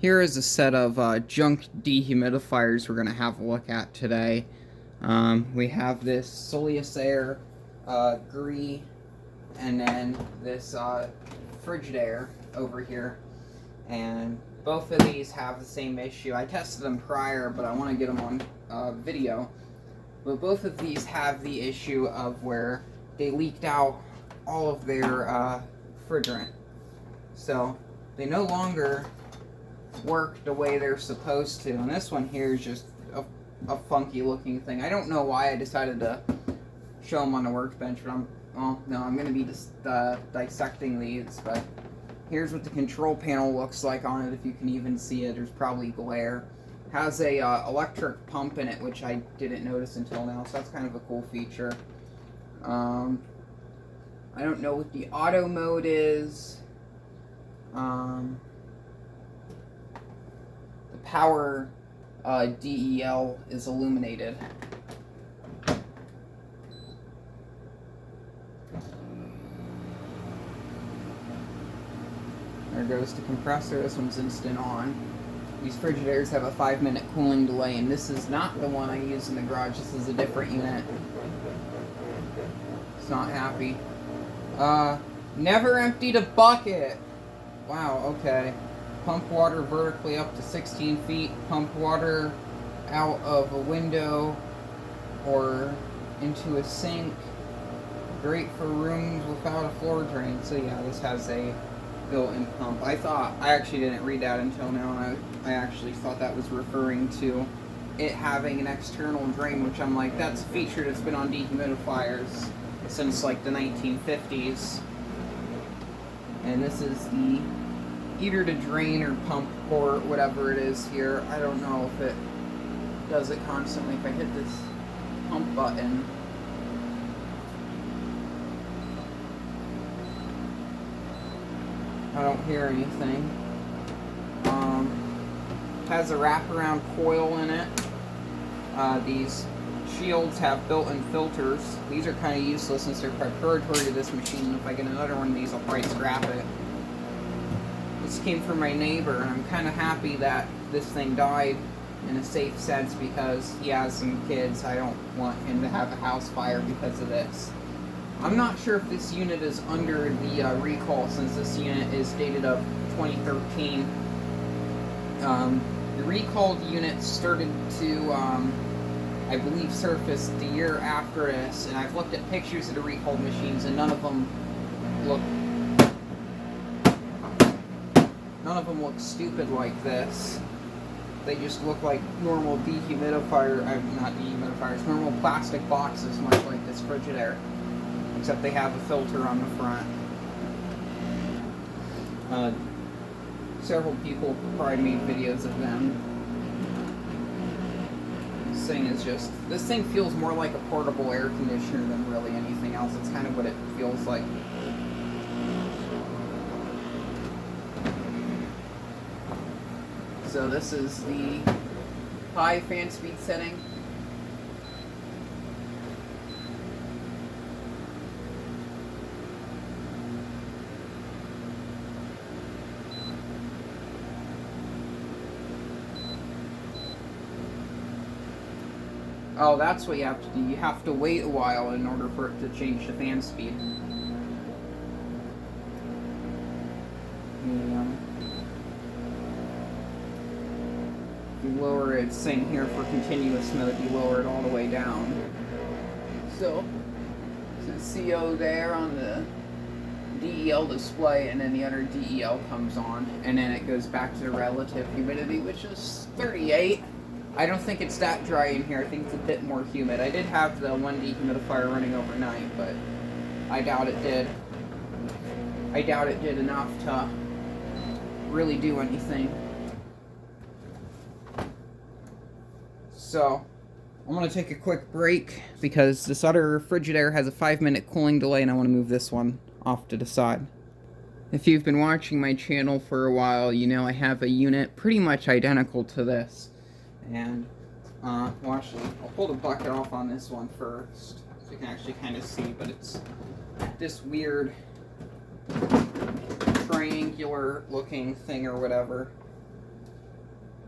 Here is a set of junk dehumidifiers we're going to have a look at today. We have this Soleus Air Gree, and then this Frigidaire over here. And both of these have the same issue. I tested them prior, but I want to get them on video. But both of these have the issue of where they leaked out all of their refrigerant. So they no longer work the way they're supposed to, and this one here is just a funky looking thing. I don't know why I decided to show them on the workbench, but I'm going to be dissecting these. But here's what the control panel looks like on it, if you can even see it. There's probably glare. It has a electric pump in it, which I didn't notice until now, so that's kind of a cool feature. I don't know what the auto mode is. The power DEL is illuminated. There goes the compressor. This one's instant on. These Frigidaires have a 5-minute cooling delay, and this is not the one I use in the garage. This is a different unit. It's not happy. Never emptied a bucket. Wow, okay. Pump water vertically up to 16 feet. Pump water out of a window or into a sink. Great for rooms without a floor drain. So yeah, this has a built-in pump. I actually didn't read that until now, and I actually thought that was referring to it having an external drain, which I'm like, that's a feature that's been on dehumidifiers since like the 1950s. And this is the either to drain or pump port, whatever it is here. I don't know if it does it constantly. If I hit this pump button, I don't hear anything. Has a wraparound coil in it. These shields have built-in filters. These are kind of useless since they're preparatory to this machine. If I get another one of these, I'll probably scrap it. This came from my neighbor, and I'm kind of happy that this thing died in a safe sense because he has some kids. I don't want him to have a house fire because of this. I'm not sure if this unit is under the recall, since this unit is dated of 2013. The recalled unit started to, I believe, surface the year after this, and I've looked at pictures of the recalled machines, and none of them look stupid like this. They just look like normal normal plastic boxes, much like this Frigidaire, except they have a filter on the front. Several people probably made videos of them. This thing feels more like a portable air conditioner than really anything else. It's kind of what it feels like. So this is the high fan speed setting. Oh, that's what you have to do. You have to wait a while in order for it to change the fan speed. You lower it, same here for continuous mode, you lower it all the way down. So CO there on the DEL display, and then the other DEL comes on, and then it goes back to the relative humidity, which is 38. I don't think it's that dry in here. I think it's a bit more humid. I did have the one dehumidifier running overnight, but I doubt it did. I doubt it did enough to really do anything. So I'm going to take a quick break because this other Frigidaire has a 5-minute cooling delay, and I want to move this one off to the side. If you've been watching my channel for a while, you know I have a unit pretty much identical to this. And, well, actually, I'll pull the bucket off on this one first, so you can actually kind of see, but it's this weird triangular looking thing or whatever.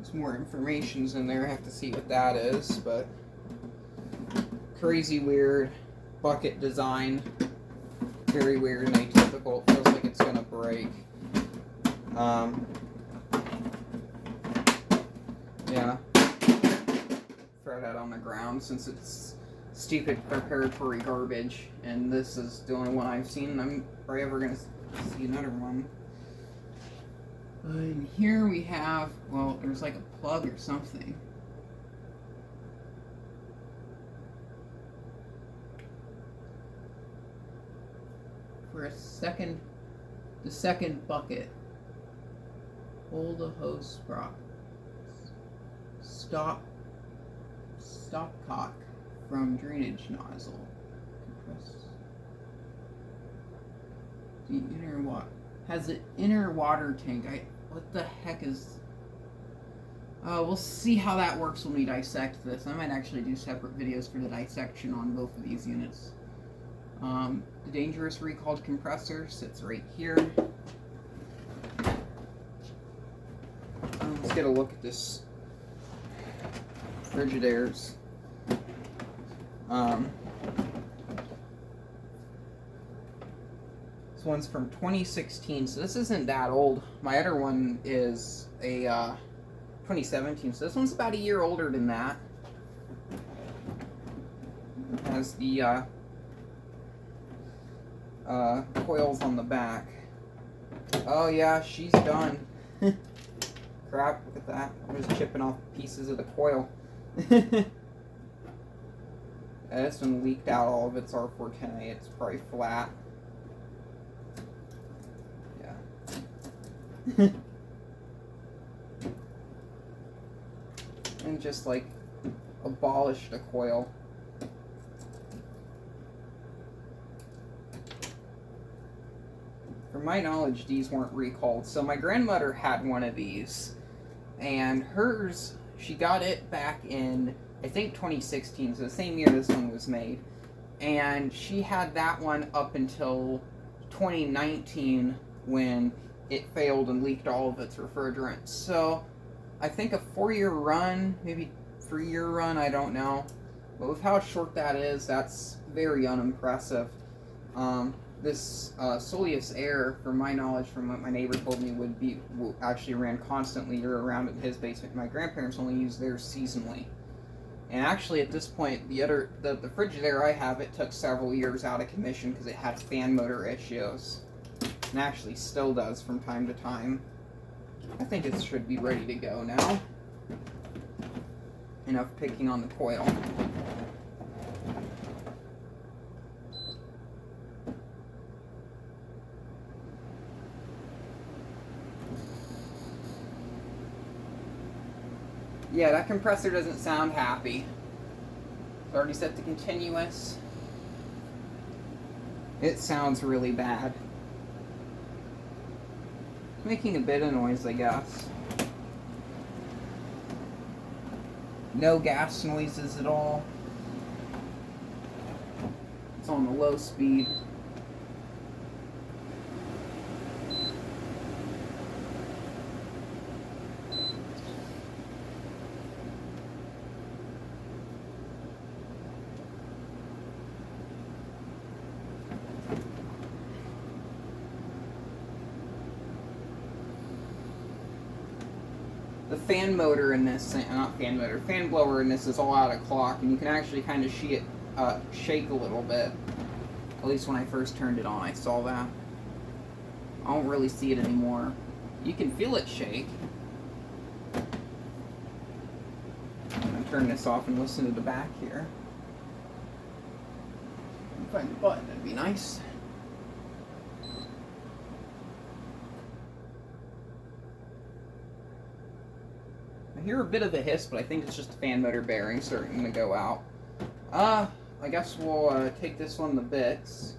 There's more information's in there. I have to see what that is, but crazy weird bucket design. Very weird and atypical. It feels like it's gonna break. Yeah. Throw that on the ground since it's stupid preparatory garbage, and this is the only one I've seen. I'm probably ever gonna see another one. And here we have, well, there's like a plug or something. For the second bucket, hold the hose sprocket. Stopcock from drainage nozzle. Compress. The inner has an inner water tank. What the heck is? We'll see how that works when we dissect this. I might actually do separate videos for the dissection on both of these units. The dangerous recalled compressor sits right here. Let's get a look at this Frigidaires. This one's from 2016, so this isn't that old. My other one is a 2017, so this one's about a year older than that. It has the coils on the back. Oh yeah, she's done. Crap, look at that. I'm just chipping off pieces of the coil. This one leaked out all of its R410A. It's probably flat. Yeah. And just like abolished a coil. From my knowledge, these weren't recalled. So my grandmother had one of these, and hers, she got it back in, I think, 2016, so the same year this one was made. And she had that one up until 2019 when it failed and leaked all of its refrigerant. So I think a 4-year run, maybe 3-year run, I don't know. But with how short that is, that's very unimpressive. This Soleus Air, from my knowledge, from what my neighbor told me, actually ran constantly year-round in his basement. My grandparents only used theirs seasonally. And actually, at this point, the Frigidaire I have, it took several years out of commission because it had fan motor issues. And actually still does from time to time. I think it should be ready to go now. Enough picking on the coil. Yeah, that compressor doesn't sound happy. It's already set to continuous. It sounds really bad. It's making a bit of noise, I guess. No gas noises at all. It's on the low speed. The fan motor in this, not fan motor, fan blower in this is all out of clock, and you can actually kind of see it shake a little bit. At least when I first turned it on, I saw that. I don't really see it anymore. You can feel it shake. I'm going to turn this off and listen to the back here. Find the button, that'd be nice. I hear a bit of a hiss, but I think it's just a fan motor bearing starting to go out. I guess we'll take this one to bits.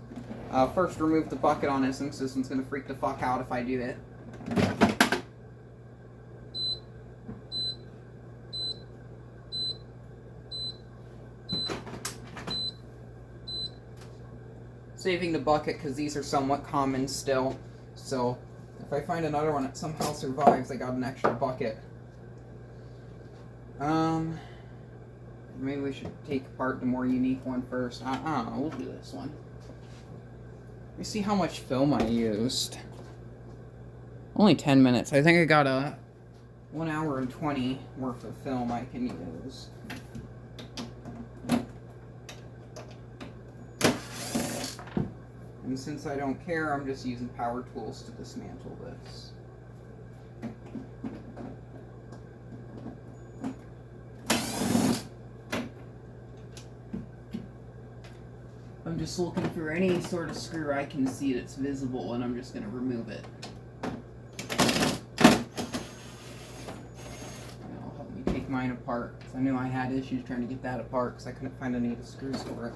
First, remove the bucket on this one, because this one's going to freak the fuck out if I do it. Saving the bucket, because these are somewhat common still. So, if I find another one that somehow survives, I got an extra bucket. Maybe we should take apart the more unique one first. I don't know, we'll do this one. Let me see how much film I used. Only 10 minutes. I think I got a 1 hour and 20 worth of film I can use. And since I don't care, I'm just using power tools to dismantle this. I'm just looking for any sort of screw I can see that's visible, and I'm just going to remove it. It'll help me take mine apart, because I knew I had issues trying to get that apart, because I couldn't find any of the screws for it.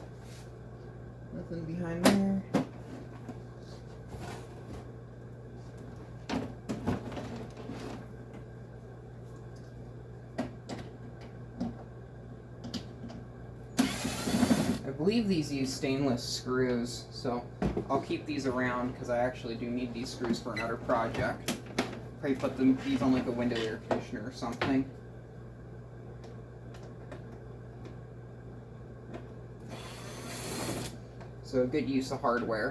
Nothing behind there. I believe these use stainless screws, so I'll keep these around because I actually do need these screws for another project. Probably put these on like a window air conditioner or something. So a good use of hardware.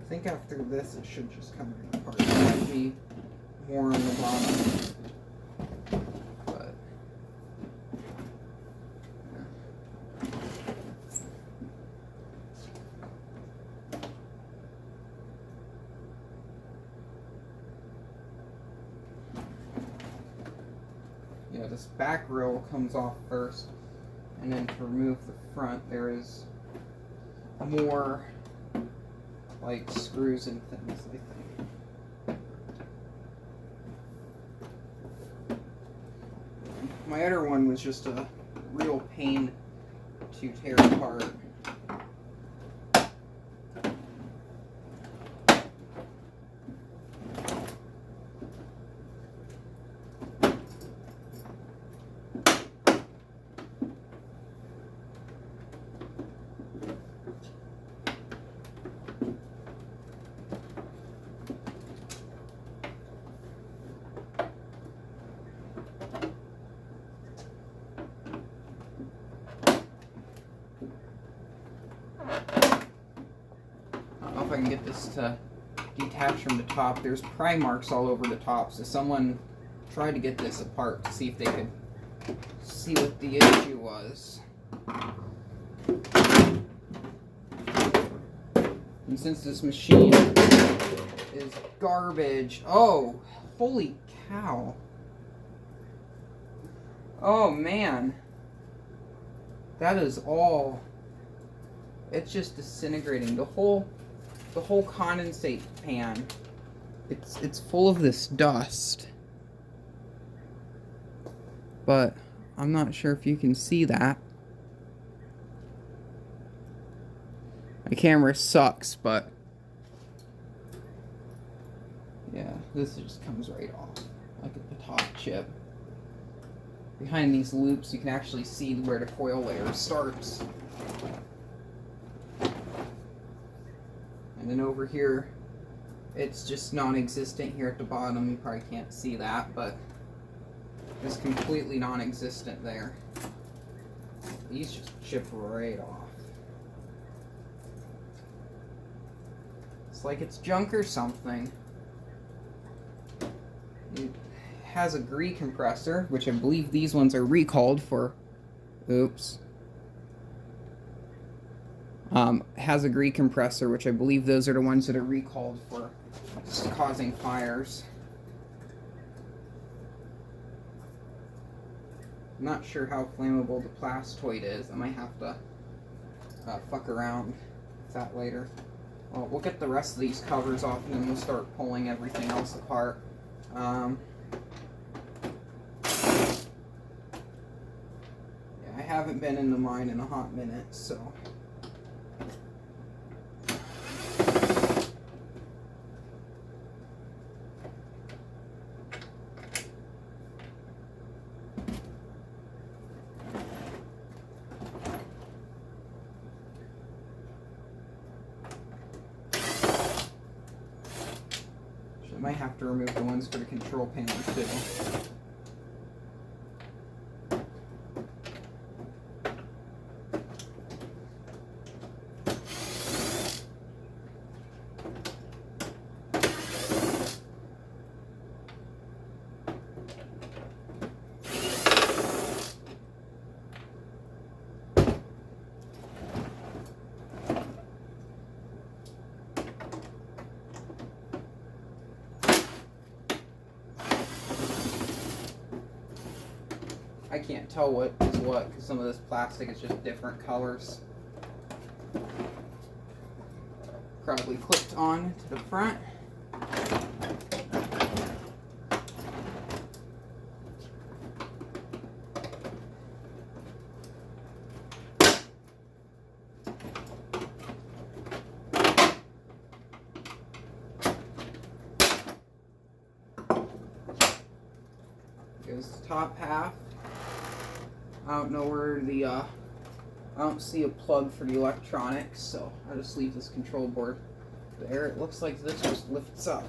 I think after this it should just come right apart. It might be more on the bottom. But yeah, this back rail comes off first, and then to remove the front there is more like screws and things, I think. My other one was just a real pain to tear apart. If I can get this to detach from the top. There's pry marks all over the top, so someone tried to get this apart to see if they could see what the issue was. And since this machine is garbage, oh, holy cow. Oh man, that is all, it's just disintegrating. The whole condensate pan, it's full of this dust, but I'm not sure if you can see that. My camera sucks, but yeah, this just comes right off, like at the top chip. Behind these loops, you can actually see where the coil layer starts. And then over here, it's just non-existent here at the bottom. You probably can't see that, but it's completely non-existent there. These just chip right off. It's like it's junk or something. It has a Gree compressor, which I believe these ones are recalled for. Oops. Has a Gree compressor, which I believe those are the ones that are recalled for causing fires. I'm not sure how flammable the plastoid is. I might have to fuck around with that later. Well, we'll get the rest of these covers off and then we'll start pulling everything else apart. Yeah, I haven't been in the mine in a hot minute, so. might have to remove the ones for the control panel too. I can't tell what is what because some of this plastic is just different colors. Probably clipped on to the front. Goes the top half. I don't know where the, I don't see a plug for the electronics, so I'll just leave this control board there. It looks like this just lifts up.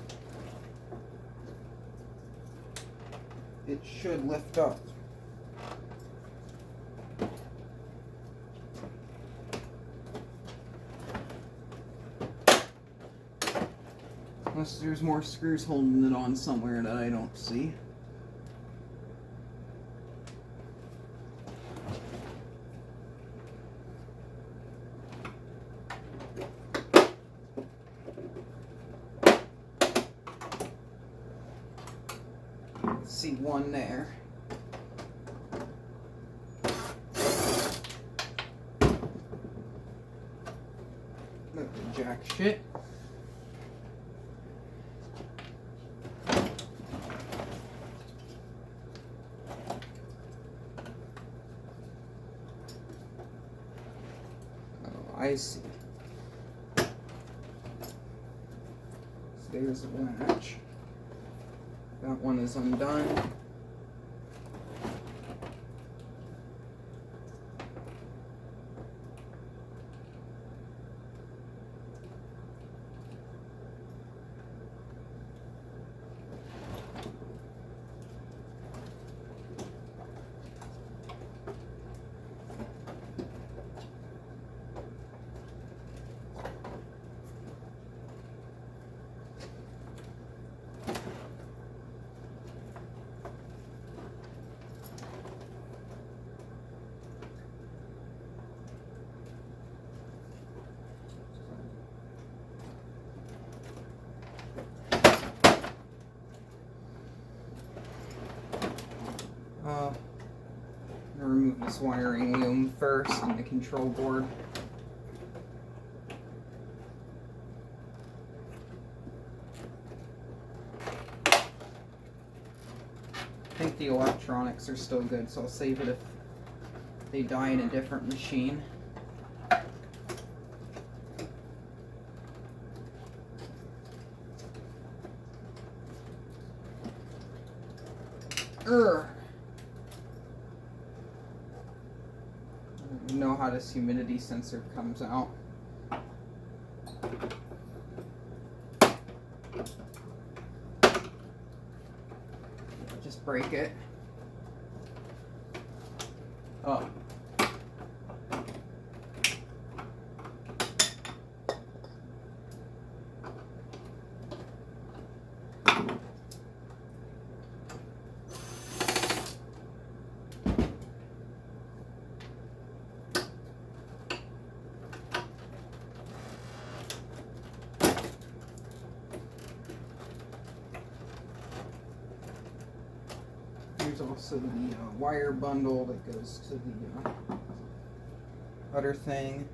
It should lift up. Unless there's more screws holding it on somewhere that I don't see. See one there. Look at jack shit. Oh, I see. So there's the latch. That one is undone. I'm gonna remove this wiring loom first and the control board. I think the electronics are still good, so I'll save it if they die in a different machine. I don't know how this humidity sensor comes out. Just break it. Oh. There's also the wire bundle that goes to the other thing.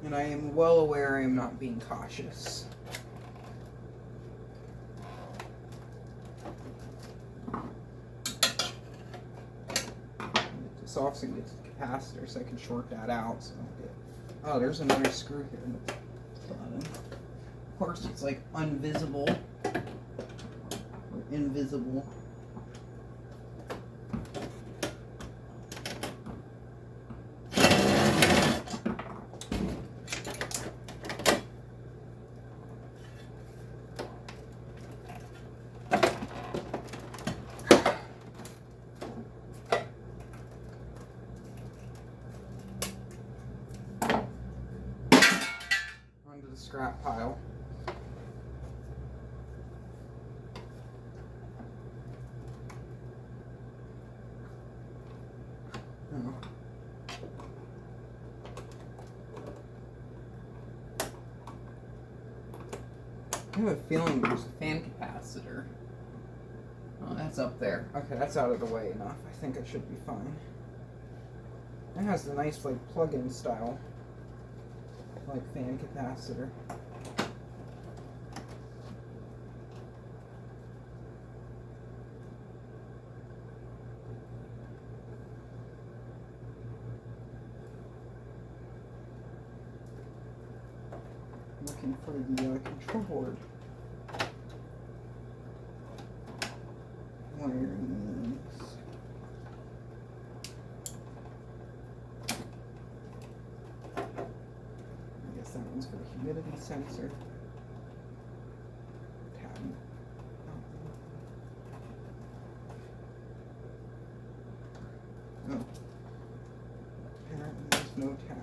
And I am well aware I am not being cautious. This off so I can get the capacitor so I can short that out. So oh, there's another screw here. Of course, it's like unvisible or invisible. Onto the scrap pile. Oh. I have a feeling there's a fan capacitor. Oh, that's up there. Okay, that's out of the way enough. I think I should be fine. It has the nice, like, plug-in style, like, fan capacitor. Looking for the control board. Wirings. I guess that one's for the humidity sensor. Tab. Oh. Apparently there's no tab.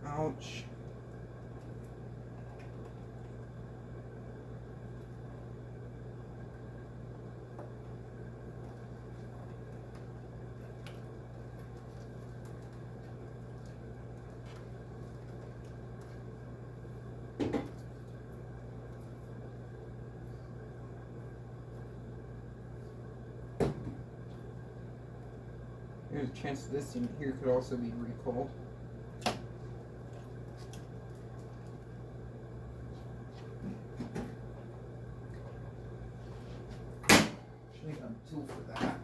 Ouch. There's a chance this in here could also be recalled. Should have a tool for that.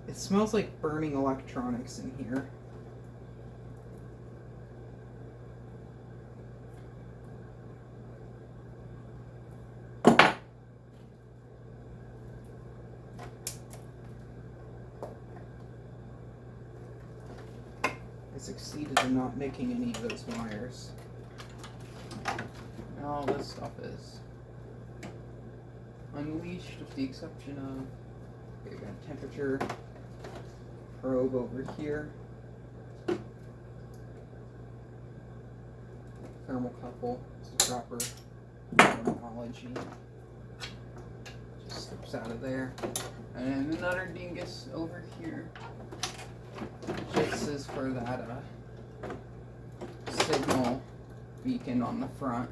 It smells like burning electronics in here. I succeeded in not nicking any of those wires. All this stuff is unleashed with the exception of, okay, we got temperature probe over here, thermocouple, it's the proper terminology, just slips out of there, and another dingus over here, this is for that signal beacon on the front,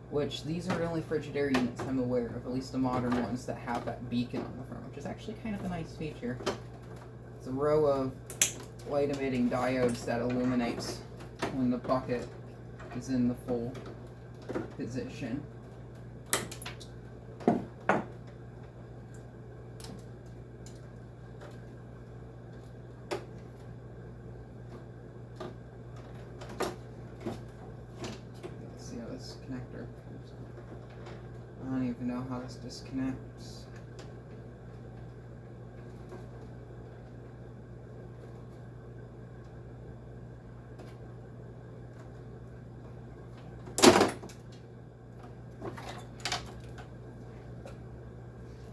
which these are the only Frigidaire units I'm aware of, at least the modern ones, that have that beacon on the front, which is actually kind of a nice feature. It's a row of light emitting diodes that illuminates when the bucket is in the full position. always disconnects.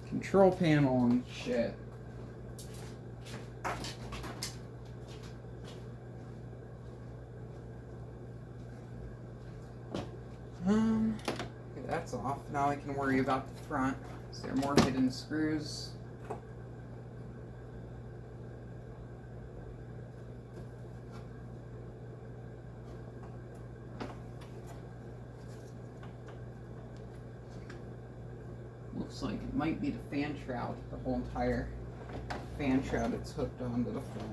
Control panel and shit. Okay, that's off. Now I can worry about the front. Is there more hidden screws? Looks like it might be the fan shroud, the whole entire fan shroud that's hooked onto the front.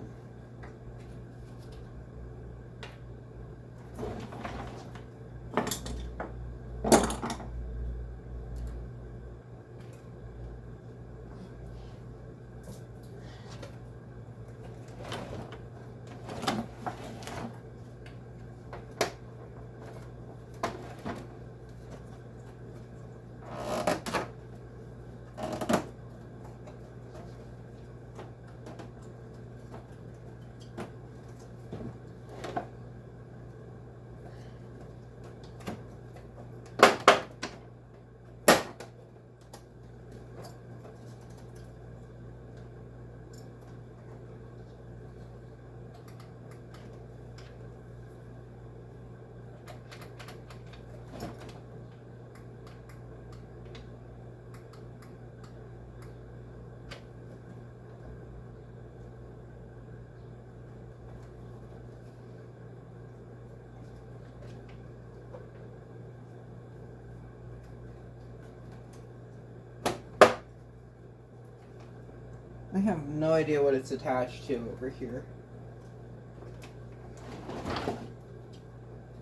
I have no idea what it's attached to over here.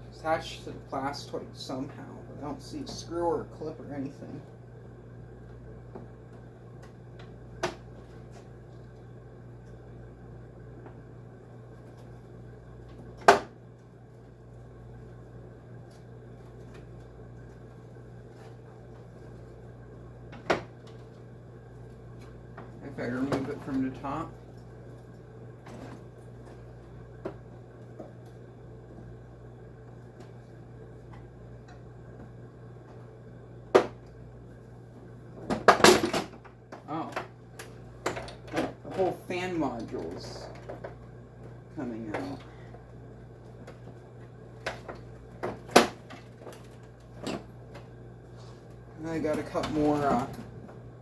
It's attached to the plastoid somehow, but I don't see a screw or a clip or anything. If I remove it from the top. Oh. The whole fan module's coming out. And I gotta cut more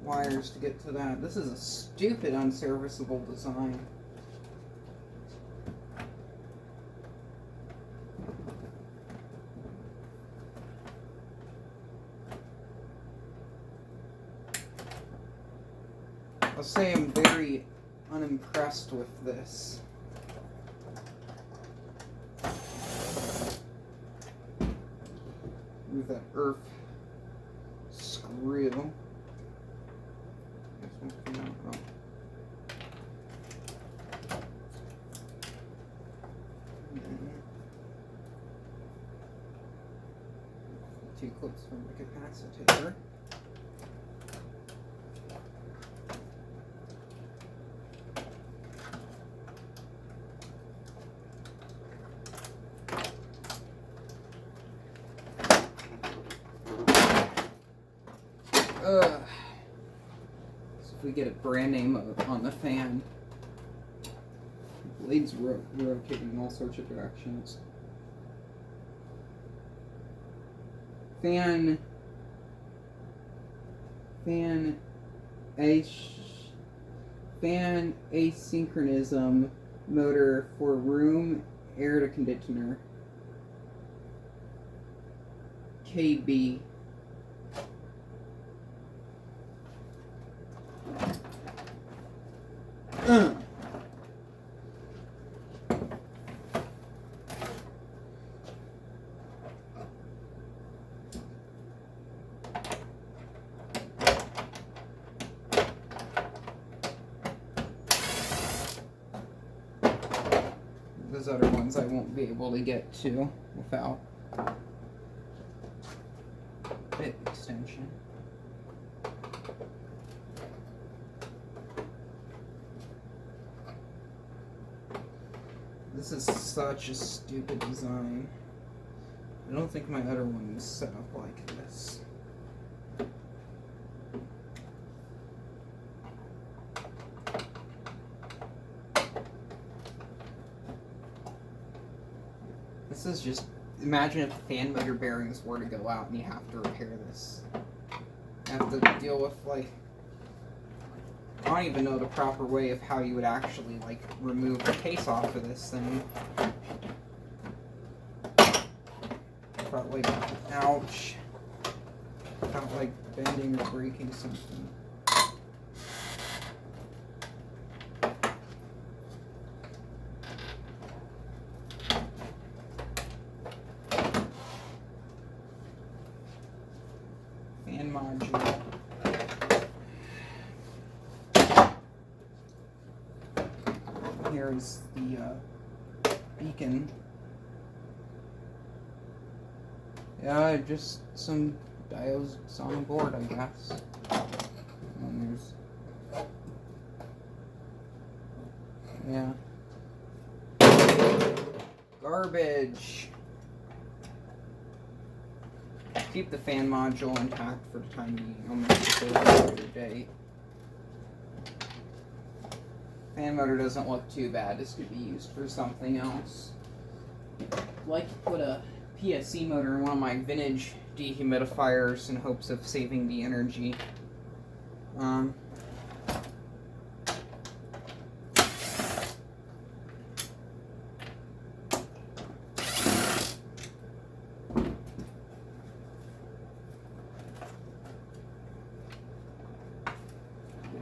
wires to get to that. This is a stupid unserviceable design. I'll say I'm very unimpressed with this. Move that earth screw. Two clips from the capacitor. So if we get a brand name on the fan, the blades rotating in all sorts of directions. Fan asynchronism motor for room air conditioner. KB. Those other ones I won't be able to get to without bit extension. This is such a stupid design. I don't think my other one was set up like this. This is just, imagine if the fan motor bearings were to go out and you have to repair this. You have to deal with, like, I don't even know the proper way of how you would actually, like, remove the case off of this thing. Felt like, ouch. Felt like bending or breaking something. Fan module. Here's the beacon. Yeah, just some diodes on the board, I guess. And there's, yeah. Garbage. Keep the fan module intact for the time being. I'll make it a later date. Fan motor doesn't look too bad. This could be used for something else. I'd like to put a PSC motor in one of my vintage dehumidifiers in hopes of saving the energy. I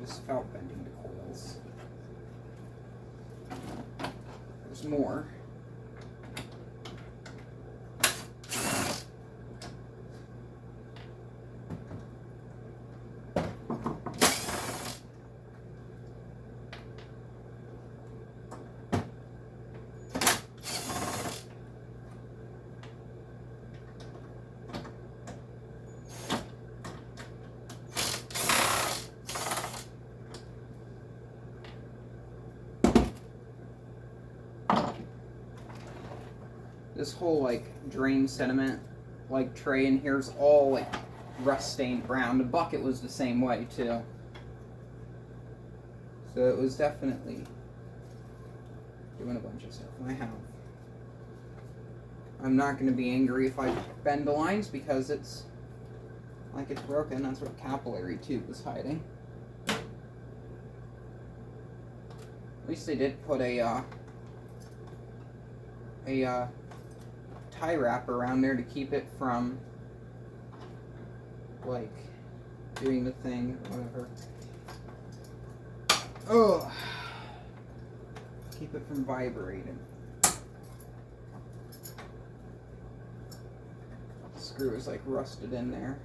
just felt bending the coils. There's more. This whole, like, drain sediment, like, tray in here is all, like, rust-stained brown. The bucket was the same way, too. So it was definitely doing a bunch of stuff. I'm not going to be angry if I bend the lines because it's, like, it's broken. That's what the capillary tube was hiding. At least they did put a tie wrap around there to keep it from, like, doing the thing, whatever. Oh, keep it from vibrating. The screw is, like, rusted in there.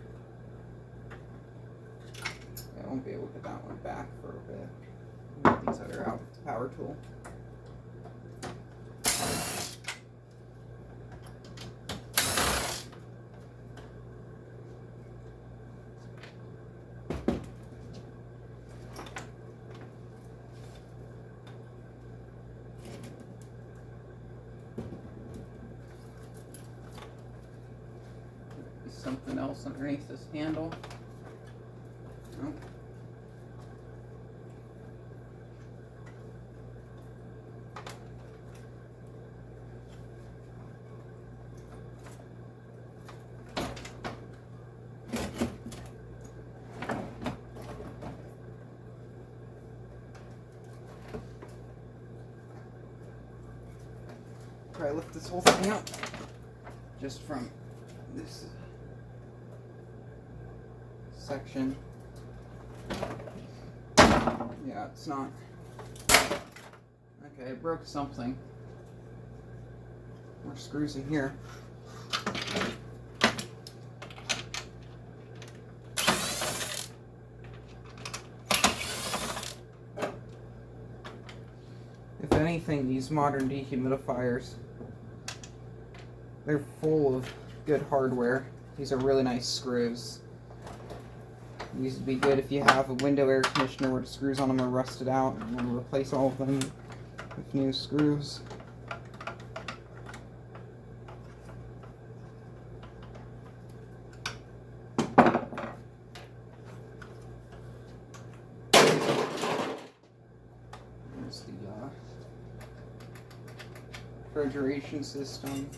I won't be able to get that one back for a bit. Get these other out with the power tool. Something else underneath this handle. Nope. Try to lift this whole thing up just from this section. Yeah, it's not. Okay, I broke something. More screws in here. If anything, these modern dehumidifiers, they're full of good hardware. These are really nice screws. These would be good if you have a window air conditioner where the screws on them are rusted out and you want to replace all of them with new screws. refrigeration system.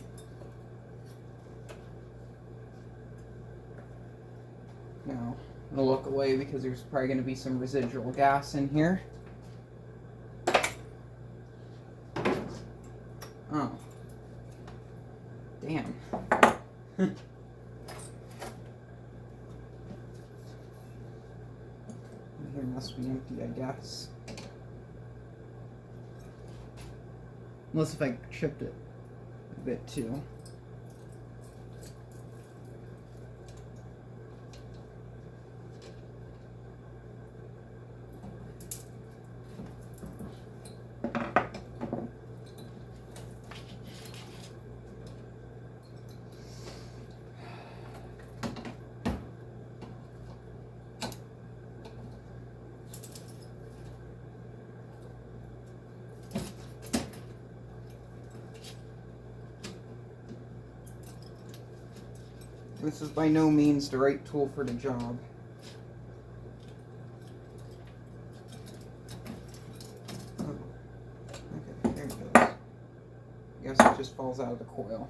Now, I'm going to look away because there's probably going to be some residual gas in here. Oh. Damn. Here must be empty, I guess. Unless if I chipped it a bit too. This is by no means the right tool for the job. Oh. Okay, there it goes. I guess it just falls out of the coil.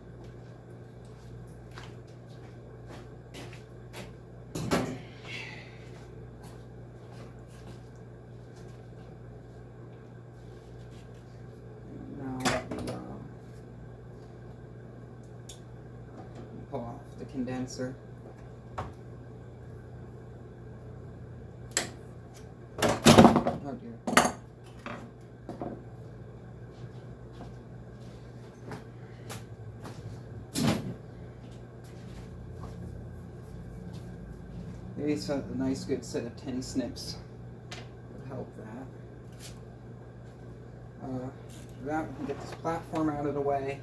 Pull off the condenser. Oh dear. Maybe a nice good set of 10 snips would help that. For that, we can get this platform out of the way.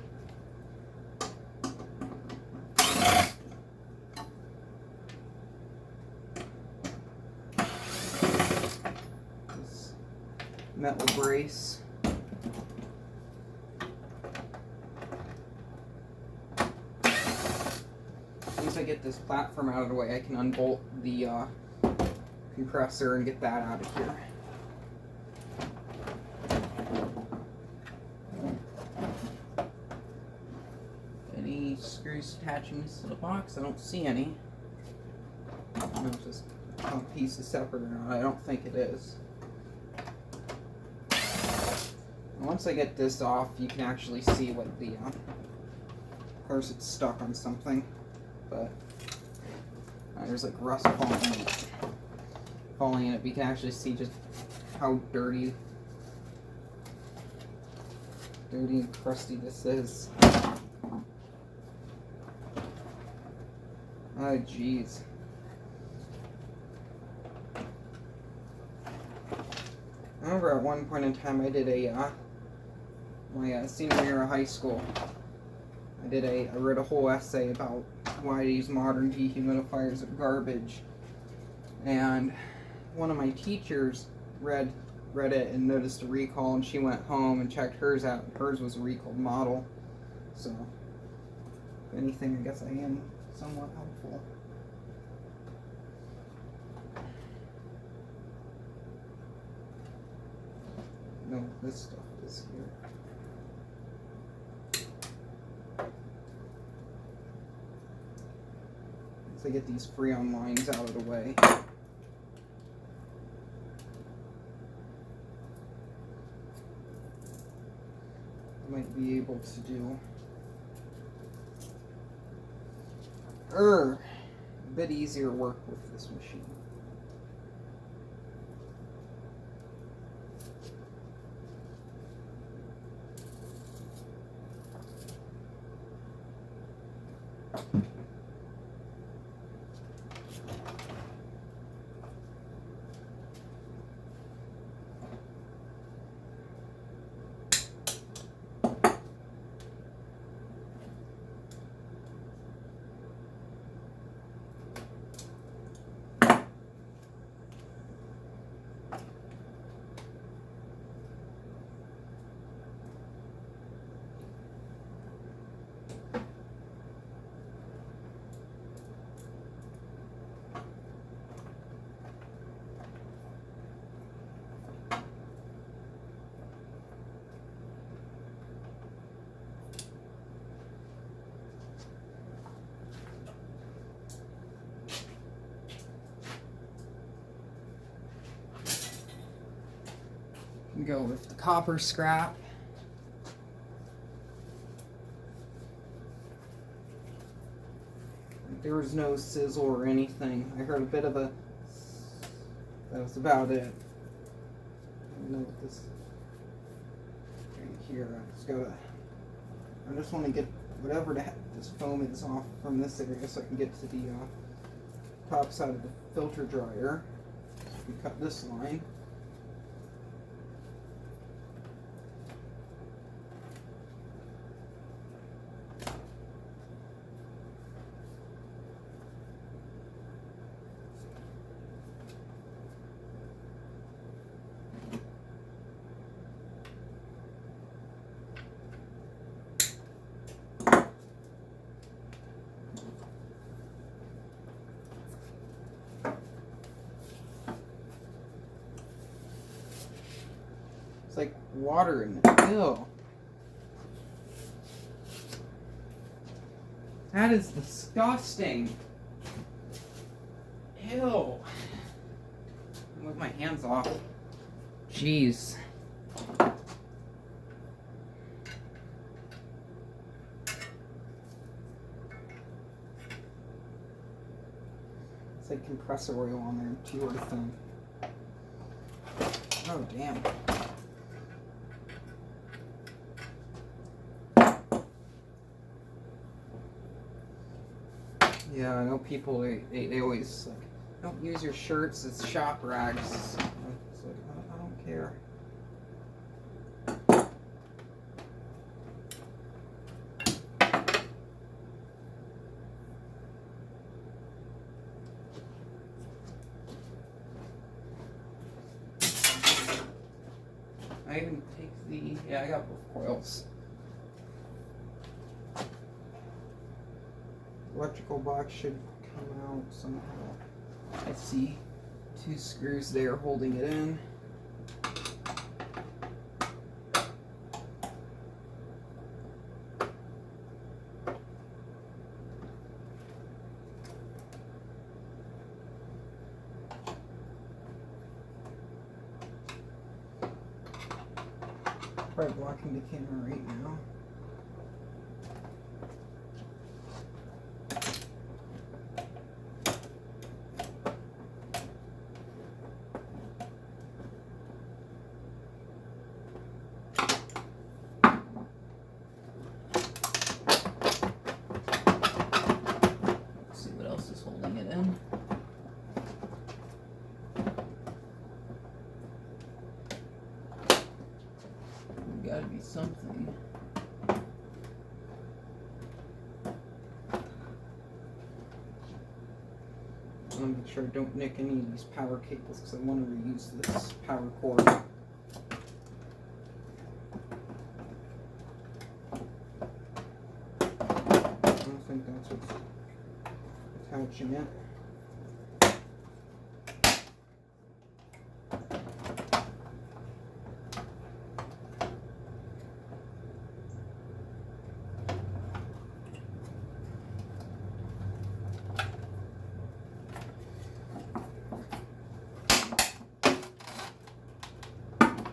Metal brace. Once I get this platform out of the way, I can unbolt the compressor and get that out of here. Any screws attaching this to the box? I don't see any. I don't know if this piece is separate or not. I don't think it is. Once I get this off, you can actually see what the, of course it's stuck on something, but there's like rust falling in it, but you can actually see just how dirty and crusty this is. Oh jeez. I remember at one point in time I did my senior year of high school, I wrote a whole essay about why these modern dehumidifiers are garbage, and one of my teachers read it and noticed a recall, and she went home and checked hers out. Hers was a recalled model, so if anything, I guess I am somewhat helpful. No, this stuff is here. Once I get these Freon lines out of the way. I might be able to do a bit easier work with this machine. Go with the copper scrap. There was no sizzle or anything. I heard a bit of a... That was about it. I don't know what this... Right here, I just want to get whatever this foam is off from this area so I can get to the top side of the filter dryer. So we cut this line. It's like water in it. Ew. That is disgusting. Ew. With my hands off. Jeez. It's like compressor oil on there too, or thing. Oh damn. Yeah, I know people, they always like, don't use your shirts as shop rags. It's like, I don't care. I even take I got both coils. Electrical box should come out somehow. I see 2 screws there holding it in. Probably blocking the camera right now. Gotta be something. I want to make sure I don't nick any of these power cables because I want to reuse this power cord. I don't think that's what's attaching it.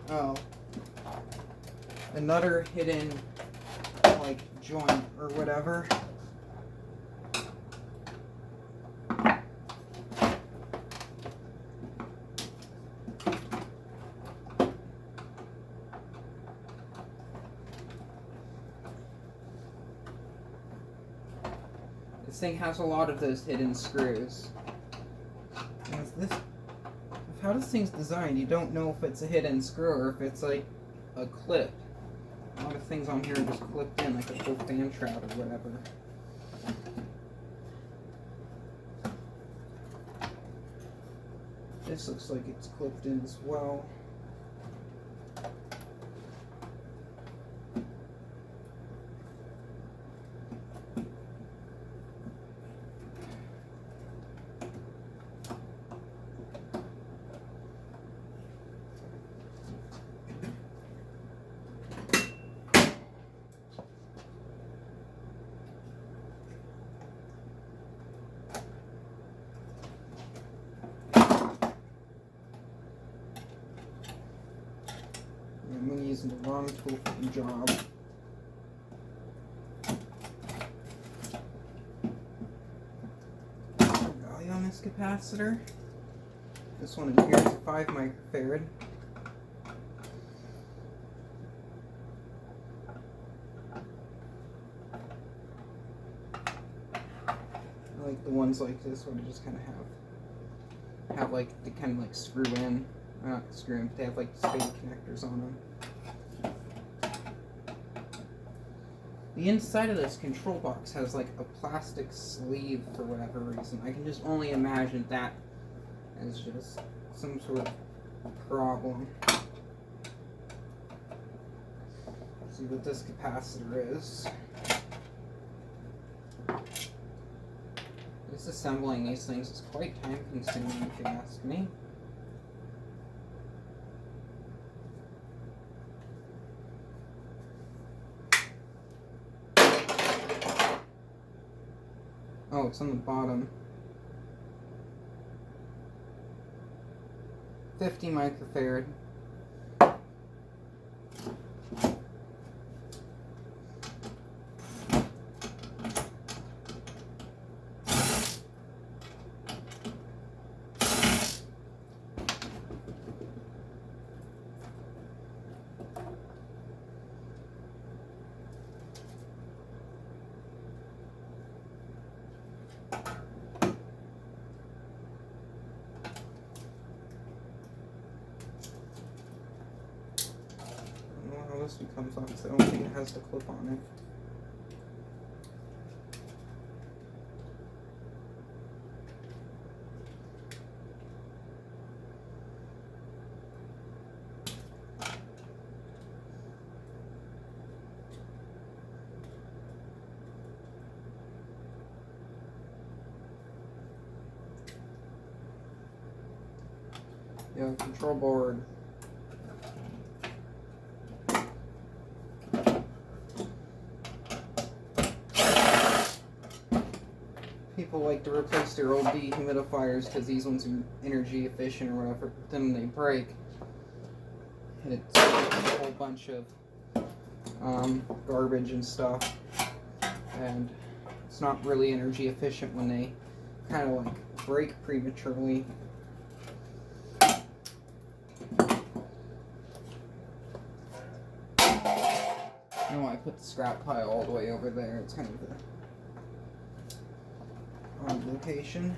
Oh, another hidden like joint or whatever. This thing has a lot of those hidden screws. How this thing's designed, you don't know if it's a hidden screw or if it's like a clip. A lot of things on here are just clipped in, like a full fan trap or whatever. This looks like it's clipped in as well. I'm using the wrong tool for the job. Value on this capacitor. This one in here is a 5 microfarad. I like the ones like this where they just kind of have like, they kind of like screw in. Not screw in, but they have like spade connectors on them. The inside of this control box has like a plastic sleeve for whatever reason. I can just only imagine that as just some sort of problem. Let's see what this capacitor is. Disassembling these things is quite time consuming if you ask me. Oh, it's on the bottom. 50 microfarad. This one comes off, so I don't think it has the clip on it. Yeah, control board. People like to replace their old dehumidifiers because these ones are energy efficient or whatever, but then they break. And it's a whole bunch of garbage and stuff. And it's not really energy efficient when they kind of like break prematurely. You know, I put the scrap pile all the way over there. It's kind of the on location.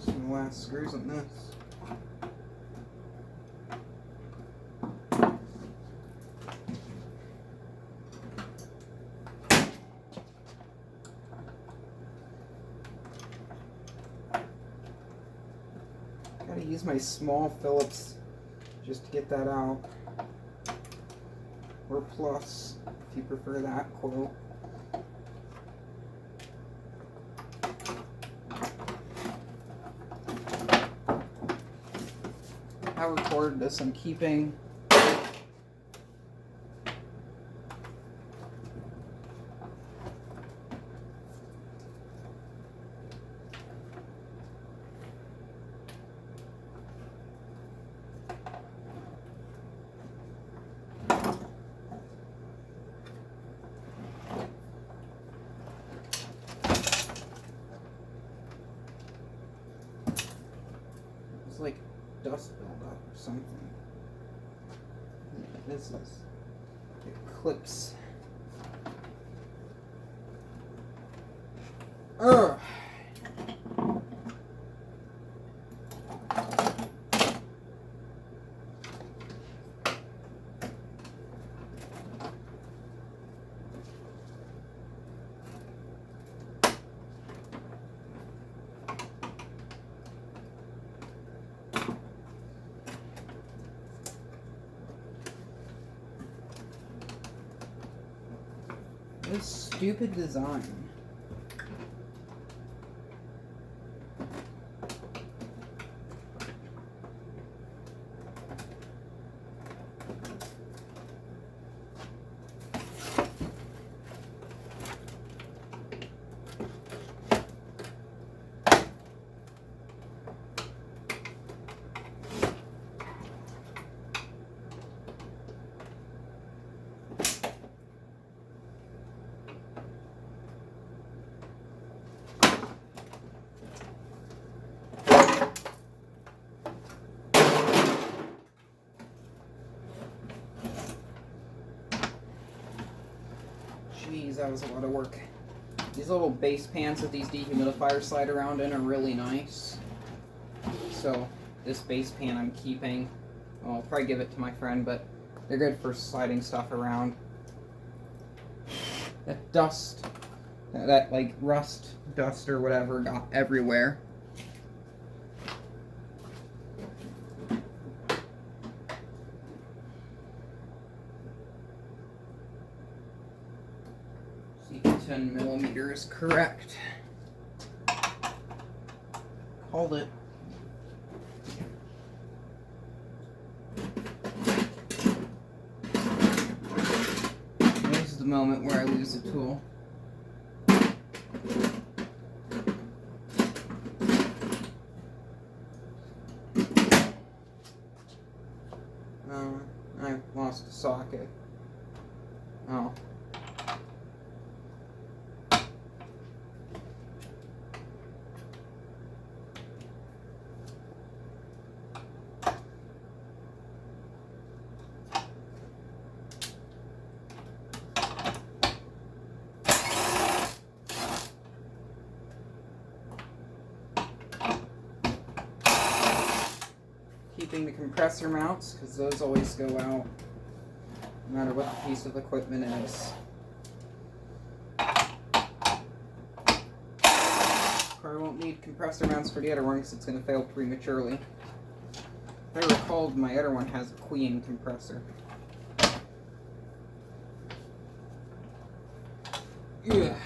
Some last screws on this. Gotta use my small Phillips just to get that out, or plus if you prefer that coil. I recorded this. I'm keeping like dust buildup or something. Yeah, this is, it clips. Ugh. This stupid design. because that was a lot of work. These little base pans that these dehumidifiers slide around in are really nice. So this base pan I'm keeping. Well, I'll probably give it to my friend, but they're good for sliding stuff around. That dust, that like rust dust or whatever got everywhere. See, 10mm is correct. Called it. This is the moment where I lose the tool. I lost the socket. Oh. Keeping the compressor mounts, because those always go out, no matter what the piece of equipment is. Probably won't need compressor mounts for the other one, because it's going to fail prematurely. If I recall, my other one has a queen compressor. Ugh.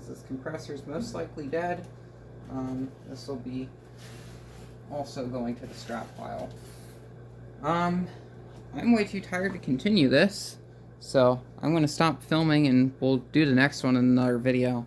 This compressor is most likely dead. This will be also going to the scrap pile. I'm way too tired to continue this, so I'm going to stop filming and we'll do the next one in another video.